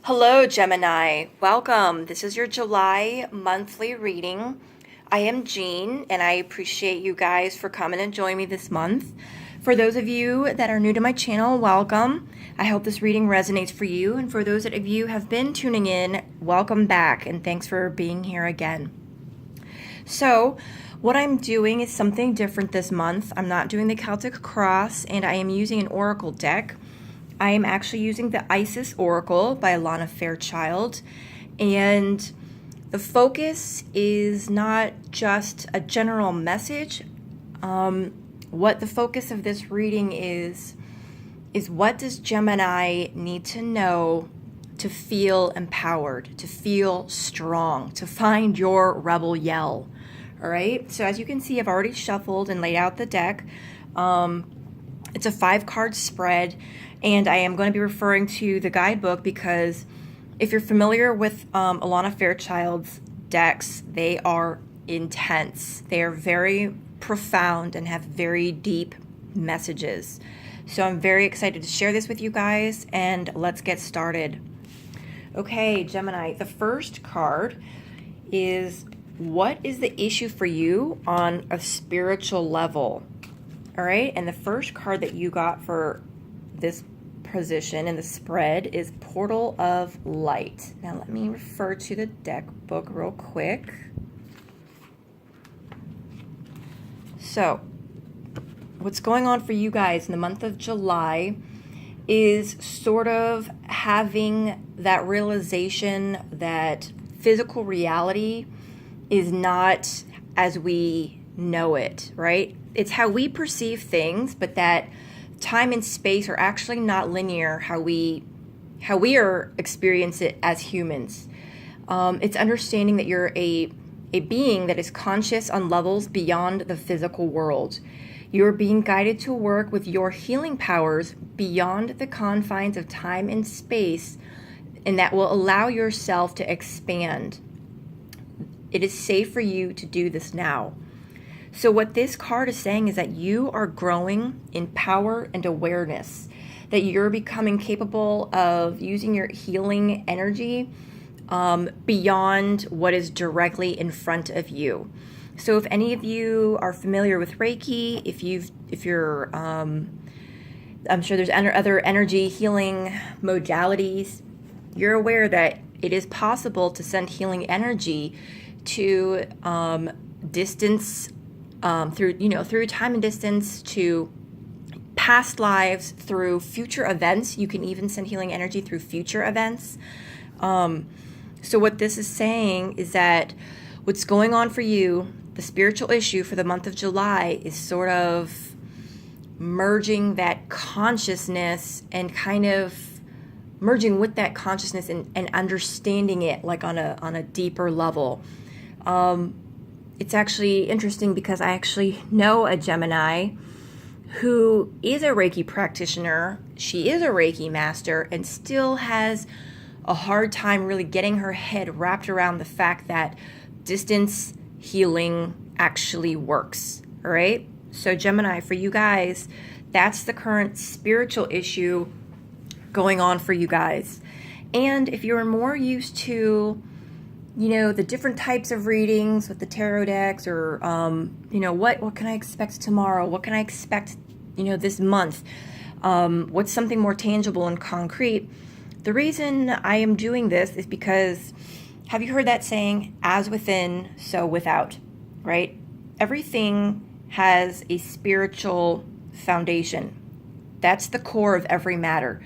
Hello, Gemini. Welcome. This is your July monthly reading. I am Jean, and I appreciate you guys for coming and joining me this month. For those of you that are new to my channel, welcome. I hope this reading resonates for you, and for those of you who have been tuning in, welcome back, and thanks for being here again. So, what I'm doing is something different this month. I'm not doing the Celtic Cross, and I am using an oracle deck. I am actually using the Isis Oracle by Alana Fairchild, and the focus is not just a general message. What the focus of this reading is what does Gemini need to know to feel empowered, to feel strong, to find your rebel yell. All right, so as you can see, I've already shuffled and laid out the deck. It's a 5-card spread, and I am going to be referring to the guidebook because if you're familiar with Alana Fairchild's decks, they are intense. They are very profound and have very deep messages. So I'm very excited to share this with you guys, and let's get started. Okay, Gemini, the first card is, what is the issue for you on a spiritual level? All right, and the first card that you got for this position in the spread is Portal of Light. Now let me refer to the deck book real quick. So, what's going on for you guys in the month of July is sort of having that realization that physical reality is not as we know it, right? It's how we perceive things, but that time and space are actually not linear how we are experience it as humans. It's understanding that you're a being that is conscious on levels beyond the physical world. You're being guided to work with your healing powers beyond the confines of time and space, and that will allow yourself to expand. It is safe for you to do this now. So what this card is saying is that you are growing in power and awareness, that you're becoming capable of using your healing energy beyond what is directly in front of you. So if any of you are familiar with Reiki, if you're I'm sure there's other energy healing modalities, you're aware that it is possible to send healing energy to distance through time and distance, to past lives, through future events. You can even send healing energy through future events. So what this is saying is that what's going on for you, the spiritual issue for the month of July, is sort of merging that consciousness and kind of merging with that consciousness and understanding it like on a deeper level. It's actually interesting because I actually know a Gemini who is a Reiki practitioner. She is a Reiki master and still has a hard time really getting her head wrapped around the fact that distance healing actually works. All right? So Gemini, for you guys, that's the current spiritual issue going on for you guys. And if you're more used to the different types of readings with the tarot decks, or, what can I expect tomorrow? What can I expect, this month? What's something more tangible and concrete? The reason I am doing this is because, have you heard that saying, as within, so without, right? Everything has a spiritual foundation. That's the core of every matter.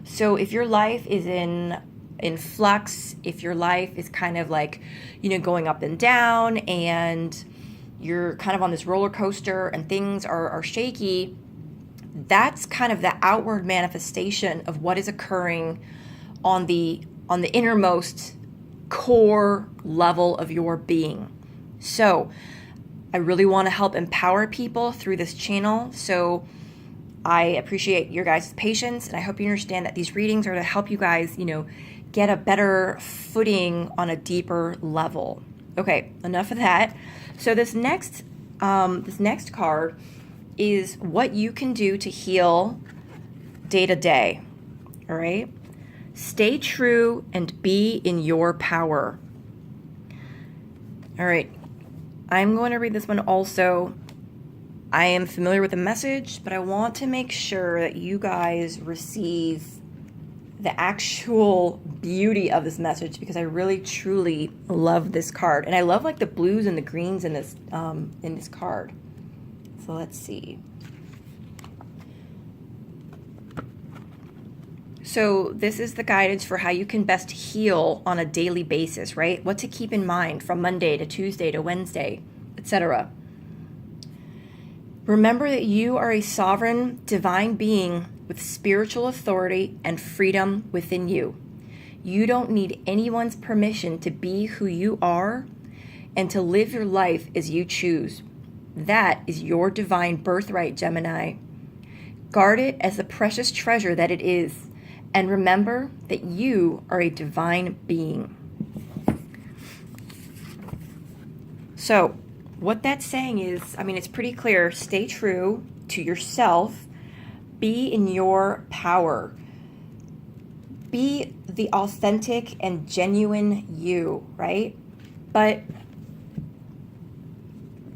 So if your life is in flux, if your life is kind of like, going up and down, and you're kind of on this roller coaster and things are shaky, that's kind of the outward manifestation of what is occurring on the innermost core level of your being. So I really want to help empower people through this channel. So I appreciate your guys' patience, and I hope you understand that these readings are to help you guys, get a better footing on a deeper level. Okay, enough of that. So this next card is what you can do to heal day to day. All right. Stay true and be in your power. All right. I'm going to read this one also. I am familiar with the message, but I want to make sure that you guys receive the actual beauty of this message, because I really truly love this card. And I love like the blues and the greens in this card. So let's see. So this is the guidance for how you can best heal on a daily basis, right? What to keep in mind from Monday to Tuesday to Wednesday, etc. Remember that you are a sovereign, divine being with spiritual authority and freedom within you. You don't need anyone's permission to be who you are and to live your life as you choose. That is your divine birthright, Gemini. Guard it as the precious treasure that it is, and remember that you are a divine being. So, what that's saying is, it's pretty clear. Stay true to yourself. Be in your power. Be the authentic and genuine you, right? But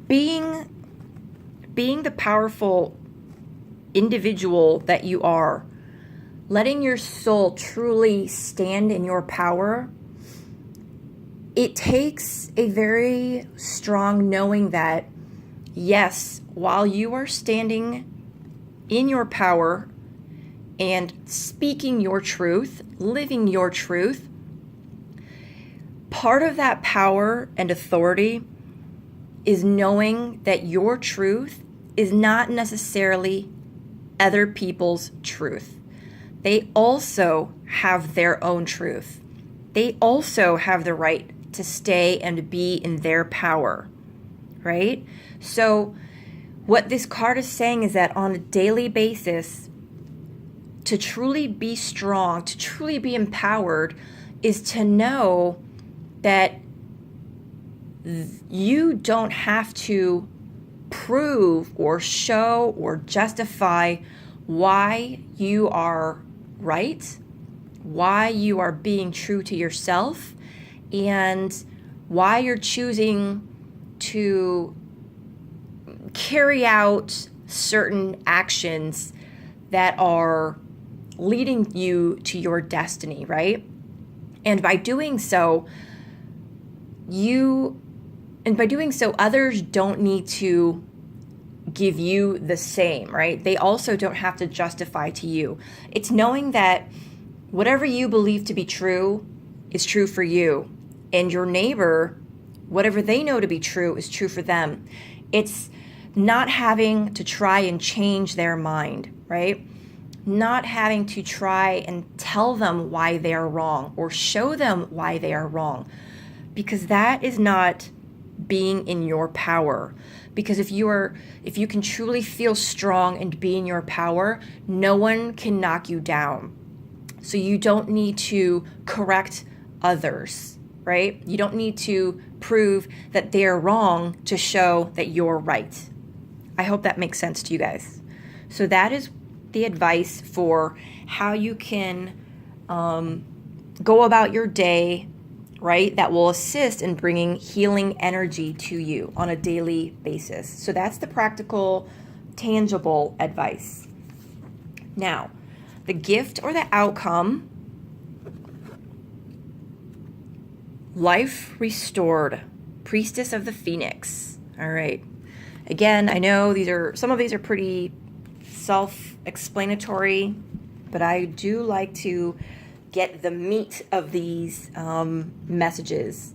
being the powerful individual that you are, letting your soul truly stand in your power, it takes a very strong knowing that, yes, while you are standing in your power and speaking your truth, living your truth, part of that power and authority is knowing that your truth is not necessarily other people's truth. They also have their own truth. They also have the right to stay and be in their power, right? So what this card is saying is that on a daily basis, to truly be strong, to truly be empowered, is to know that you don't have to prove or show or justify why you are right, why you are being true to yourself, and why you're choosing to carry out certain actions that are leading you to your destiny, right? And by doing so, others don't need to give you the same, right? They also don't have to justify to you. It's knowing that whatever you believe to be true is true for you, and your neighbor, whatever they know to be true, is true for them. It's not having to try and change their mind, right? Not having to try and tell them why they are wrong or show them why they are wrong, because that is not being in your power. Because if you can truly feel strong and be in your power, no one can knock you down. So you don't need to correct others, right? You don't need to prove that they're wrong to show that you're right. I hope that makes sense to you guys. So that is the advice for how you can go about your day, right? That will assist in bringing healing energy to you on a daily basis. So that's the practical, tangible advice. Now, the gift or the outcome: life restored, priestess of the phoenix. All right. Again, I know some of these are pretty self-explanatory, but I do like to get the meat of these messages.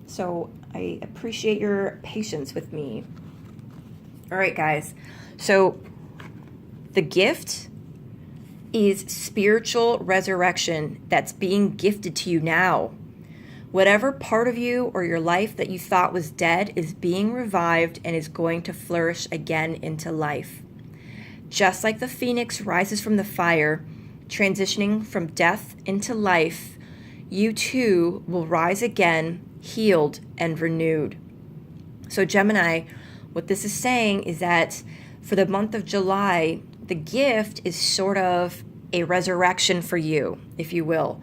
So I appreciate your patience with me. All right, guys. So the gift is spiritual resurrection that's being gifted to you now. Whatever part of you or your life that you thought was dead is being revived and is going to flourish again into life. Just like the phoenix rises from the fire, transitioning from death into life, you too will rise again, healed and renewed. So Gemini, what this is saying is that for the month of July, the gift is sort of a resurrection for you, if you will.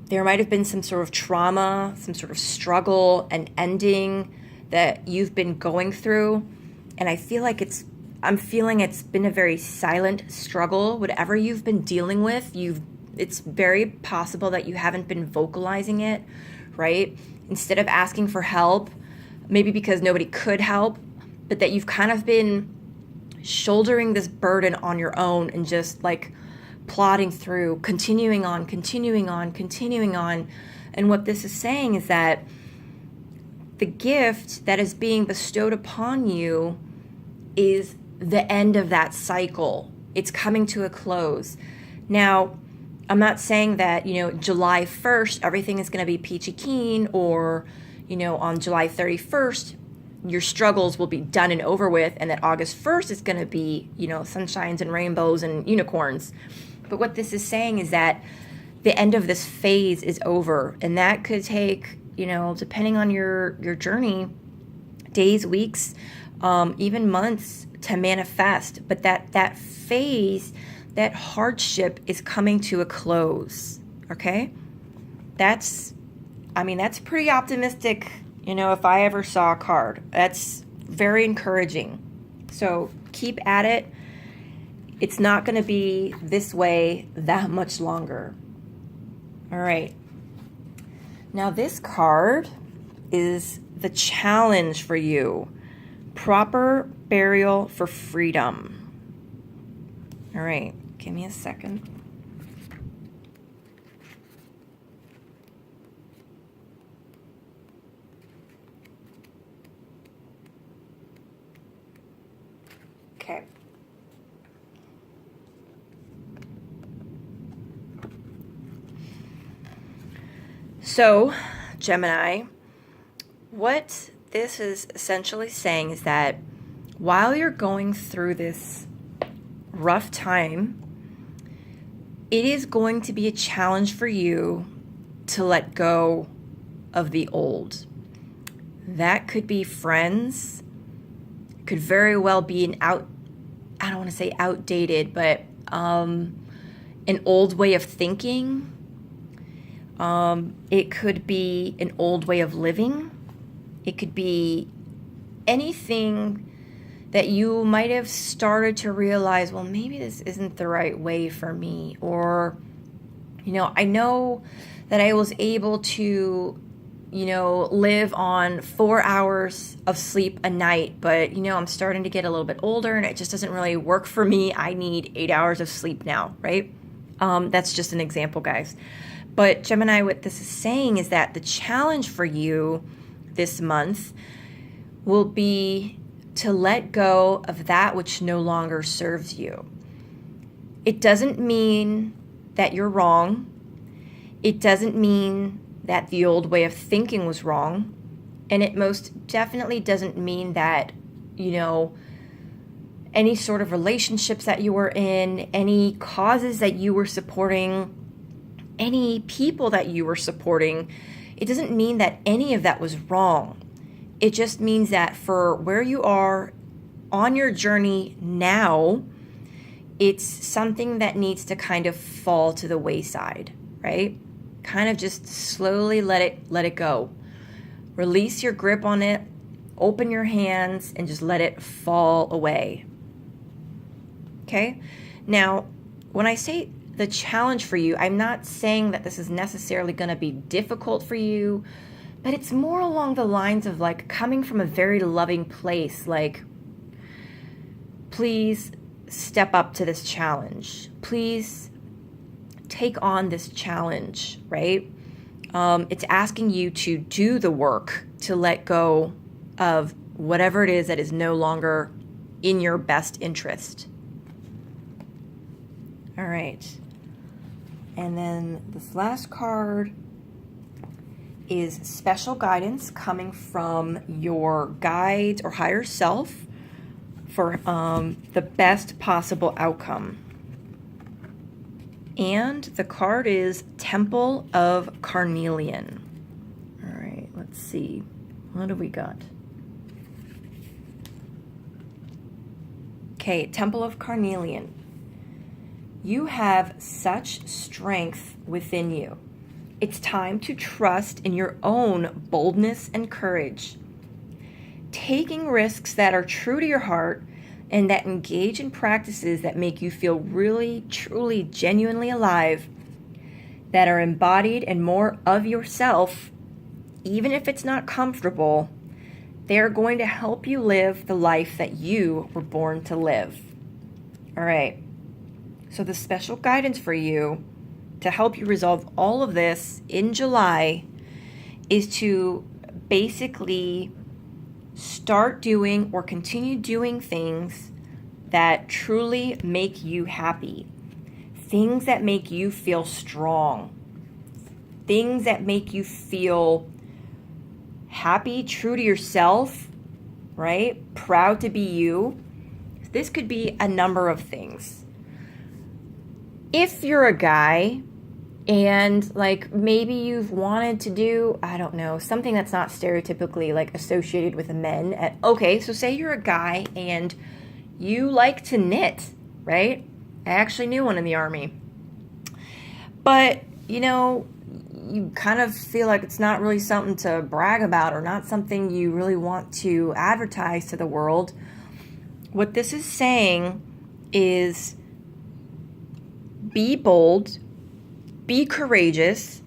There might have been some sort of trauma, some sort of struggle, an ending that you've been going through. And I feel like I'm feeling it's been a very silent struggle. Whatever you've been dealing with, it's very possible that you haven't been vocalizing it, right? Instead of asking for help, maybe because nobody could help, but that you've kind of been shouldering this burden on your own and just like plodding through, continuing on. And what this is saying is that the gift that is being bestowed upon you is the end of that cycle. It's coming to a close. Now, I'm not saying that, July 1st, everything is going to be peachy keen, or, on July 31st, your struggles will be done and over with, and that August 1st is going to be, sunshines and rainbows and unicorns. But what this is saying is that the end of this phase is over, and that could take, depending on your journey, days, weeks, even months to manifest. But that phase, that hardship is coming to a close, okay? That's pretty optimistic, if I ever saw a card. That's very encouraging. So keep at it. It's not going to be this way that much longer. All right. Now this card is the challenge for you. Proper burial for freedom. All right. Give me a second. Okay. So, Gemini, what this is essentially saying is that while you're going through this rough time, it is going to be a challenge for you to let go of the old. That could be friends, could very well be I don't want to say outdated, but an old way of thinking. It could be an old way of living. It could be anything that you might have started to realize, well, maybe this isn't the right way for me. Or, I know that I was able to, live on 4 hours of sleep a night, but, I'm starting to get a little bit older and it just doesn't really work for me. I need 8 hours of sleep now, right? That's just an example, guys. But Gemini, what this is saying is that the challenge for you this month will be to let go of that which no longer serves you. It doesn't mean that you're wrong. It doesn't mean that the old way of thinking was wrong. And it most definitely doesn't mean that, any sort of relationships that you were in, any causes that you were supporting, any people that you were supporting, it doesn't mean that any of that was wrong. It just means that for where you are on your journey now, it's something that needs to kind of fall to the wayside, right? Kind of just slowly let it go. Release your grip on it, open your hands, and just let it fall away. Okay? Now, when I say the challenge for you, I'm not saying that this is necessarily going to be difficult for you, but it's more along the lines of like coming from a very loving place, like, please step up to this challenge. Please take on this challenge, right? It's asking you to do the work to let go of whatever it is that is no longer in your best interest. All right. And then this last card is special guidance coming from your guides or higher self for the best possible outcome. And the card is Temple of Carnelian. All right, let's see. What do we got? Okay, Temple of Carnelian. You have such strength within you. It's time to trust in your own boldness and courage. Taking risks that are true to your heart and that engage in practices that make you feel really, truly, genuinely alive, that are embodied and more of yourself, even if it's not comfortable, they are going to help you live the life that you were born to live. All right. So the special guidance for you to help you resolve all of this in July is to basically start doing or continue doing things that truly make you happy. Things that make you feel strong. Things that make you feel happy, true to yourself, right? Proud to be you. This could be a number of things. If you're a guy and like maybe you've wanted to do, I don't know, something that's not stereotypically like associated with men. Okay, so say you're a guy and you like to knit, right? I actually knew one in the Army. But, you kind of feel like it's not really something to brag about or not something you really want to advertise to the world. What this is saying is be bold, be courageous,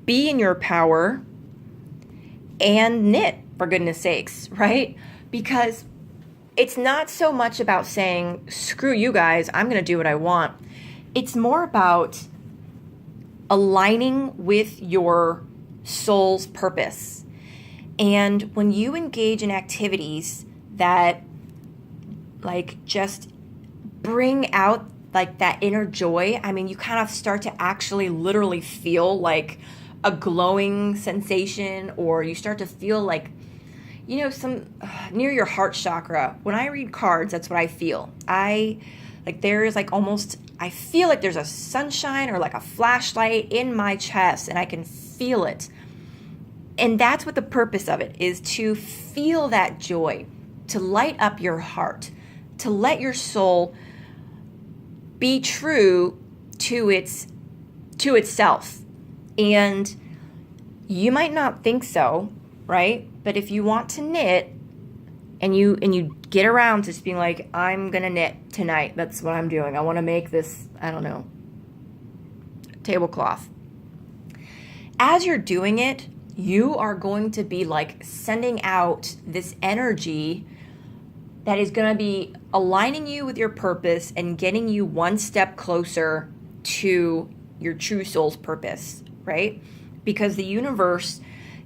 be in your power, and knit, for goodness sakes, right? Because it's not so much about saying, screw you guys, I'm going to do what I want. It's more about aligning with your soul's purpose. And when you engage in activities that like just bring out like that inner joy, you kind of start to actually literally feel like a glowing sensation, or you start to feel like, some near your heart chakra. When I read cards, that's what I feel. I feel like there's a sunshine or like a flashlight in my chest, and I can feel it. And that's what the purpose of it is, to feel that joy, to light up your heart, to let your soul be true to itself. And you might not think so, right? But if you want to knit and you get around to just being like, I'm going to knit tonight. That's what I'm doing. I want to make this, I don't know, tablecloth. As you're doing it, you are going to be like sending out this energy that is going to be aligning you with your purpose and getting you one step closer to your true soul's purpose, right? Because the universe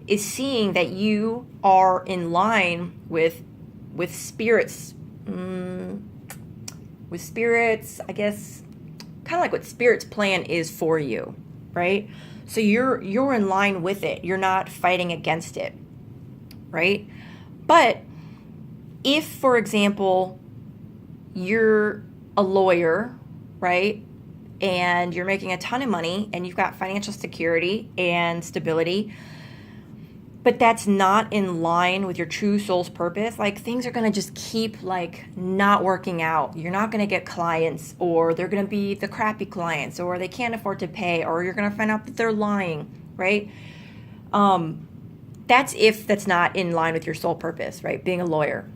is seeing that you are in line with spirits, I guess, kind of like what spirit's plan is for you, right? So you're in line with it. You're not fighting against it, right? But if, for example, you're a lawyer, right, and you're making a ton of money and you've got financial security and stability, but that's not in line with your true soul's purpose, like things are going to just keep like not working out. You're not going to get clients, or they're going to be the crappy clients, or they can't afford to pay, or you're going to find out that they're lying, right? That's if that's not in line with your soul purpose, right? Being a lawyer.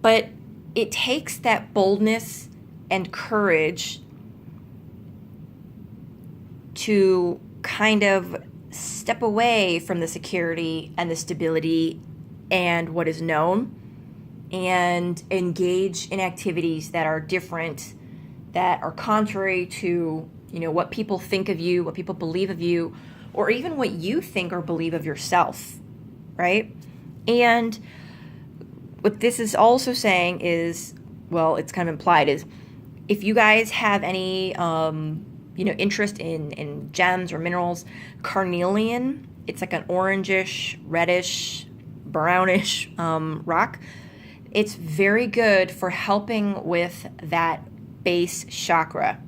But it takes that boldness and courage to kind of step away from the security and the stability and what is known, and engage in activities that are different, that are contrary to, what people think of you, what people believe of you, or even what you think or believe of yourself, right? And what this is also saying is, well, it's kind of implied, is if you guys have any interest in gems or minerals, carnelian, it's like an orangish, reddish, brownish rock. It's very good for helping with that base chakra,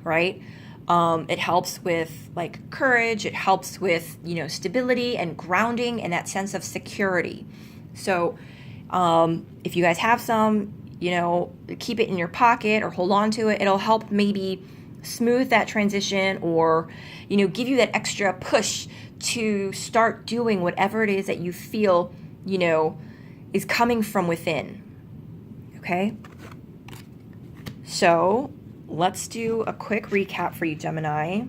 right? It helps with like courage. It helps with, stability and grounding and that sense of security. So if you guys have some, keep it in your pocket or hold on to it. It'll help maybe smooth that transition or, give you that extra push to start doing whatever it is that you feel, is coming from within. Okay? So let's do a quick recap for you, Gemini.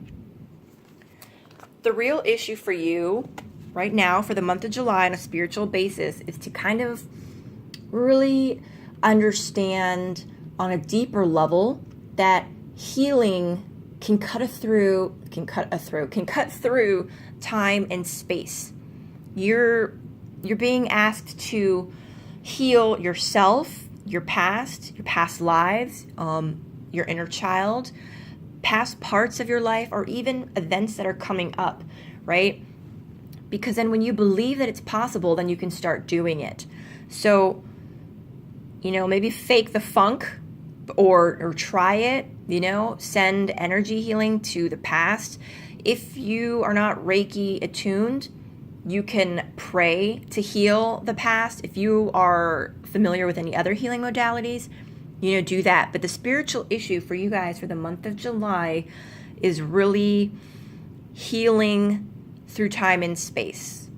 The real issue for you right now for the month of July on a spiritual basis is to kind of really understand on a deeper level that healing can cut through time and space. You're being asked to heal yourself, your past lives, your inner child, past parts of your life, or even events that are coming up, right? Because then when you believe that it's possible, then you can start doing it. So, maybe fake the funk or try it, send energy healing to the past. If you are not Reiki attuned, you can pray to heal the past. If you are familiar with any other healing modalities, do that. But the spiritual issue for you guys for the month of July is really healing through time and space.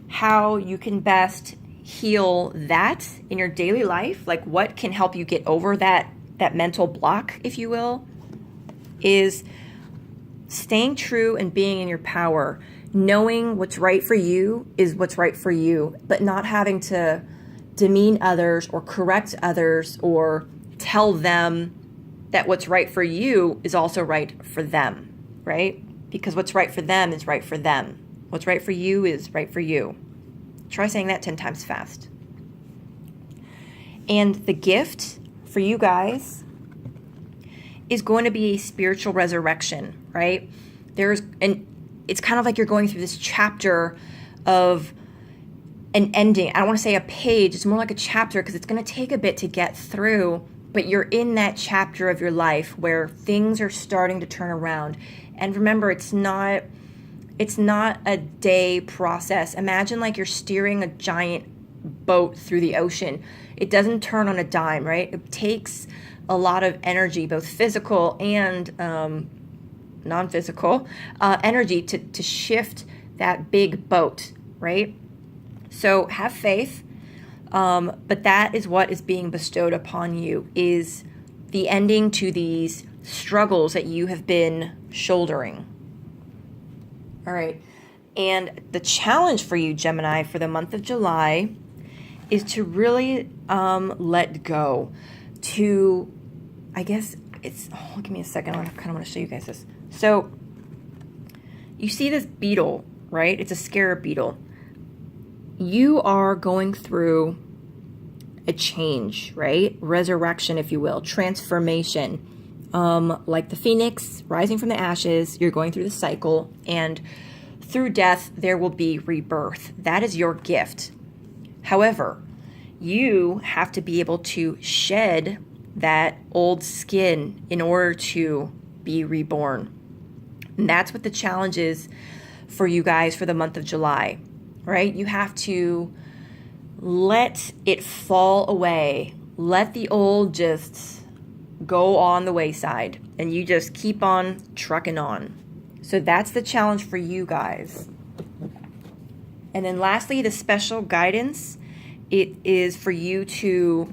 How you can best heal that in your daily life, like what can help you get over that mental block, if you will, is staying true and being in your power. Knowing what's right for you is what's right for you, but not having to demean others or correct others or tell them that what's right for you is also right for them, right? Because what's right for them is right for them. What's right for you is right for you. Try saying that 10 times fast. And the gift for you guys is going to be a spiritual resurrection, right? It's kind of like you're going through this chapter of an ending. I don't want to say a page. It's more like a chapter because it's going to take a bit to get through, but you're in that chapter of your life where things are starting to turn around. And remember, it's not a day process. Imagine like you're steering a giant boat through the ocean. It doesn't turn on a dime, right? It takes a lot of energy, both physical and non-physical energy to shift that big boat, right? So have faith, but that is what is being bestowed upon you, is the ending to these struggles that you have been shouldering. All right. And the challenge for you, Gemini, for the month of July is to really let go. Give me a second. I kind of want to show you guys this. So you see this beetle, right? It's a scarab beetle. You are going through a change, right? Resurrection, if you will, transformation. Like the phoenix rising from the ashes, you're going through the cycle, and through death, there will be rebirth. That is your gift. However, you have to be able to shed that old skin in order to be reborn. And that's what the challenge is for you guys for the month of July, right? You have to let it fall away. Let the old just go on the wayside, and you just keep on trucking on. So that's the challenge for you guys. And then lastly, the special guidance, it is for you to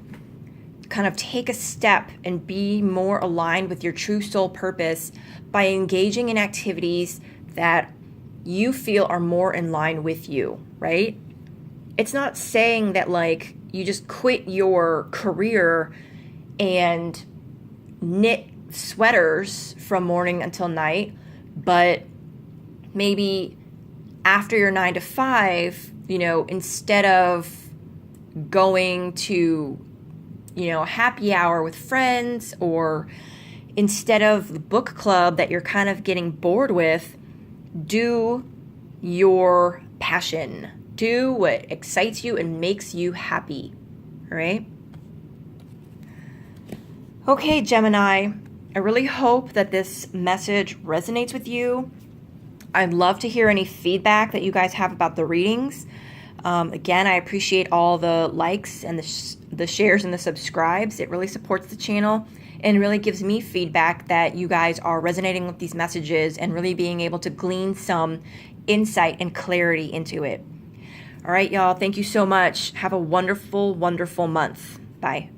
kind of take a step and be more aligned with your true soul purpose by engaging in activities that you feel are more in line with you, right? It's not saying that like you just quit your career and knit sweaters from morning until night, but maybe after your 9 to 5, instead of going to, happy hour with friends, or instead of the book club that you're kind of getting bored with, do your passion. Do what excites you and makes you happy, all right? Okay, Gemini, I really hope that this message resonates with you. I'd love to hear any feedback that you guys have about the readings. Again, I appreciate all the likes and the shares and the subscribes. It really supports the channel and really gives me feedback that you guys are resonating with these messages and really being able to glean some insight and clarity into it. All right, y'all. Thank you so much. Have a wonderful, wonderful month. Bye.